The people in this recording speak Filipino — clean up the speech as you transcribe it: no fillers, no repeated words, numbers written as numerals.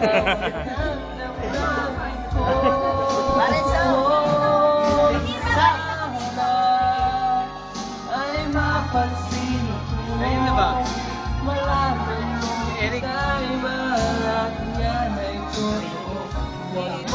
Para sa ay mapansin ko. Ayun na ba? Malaman mo Eric. sa iba lahat yan ay totoo.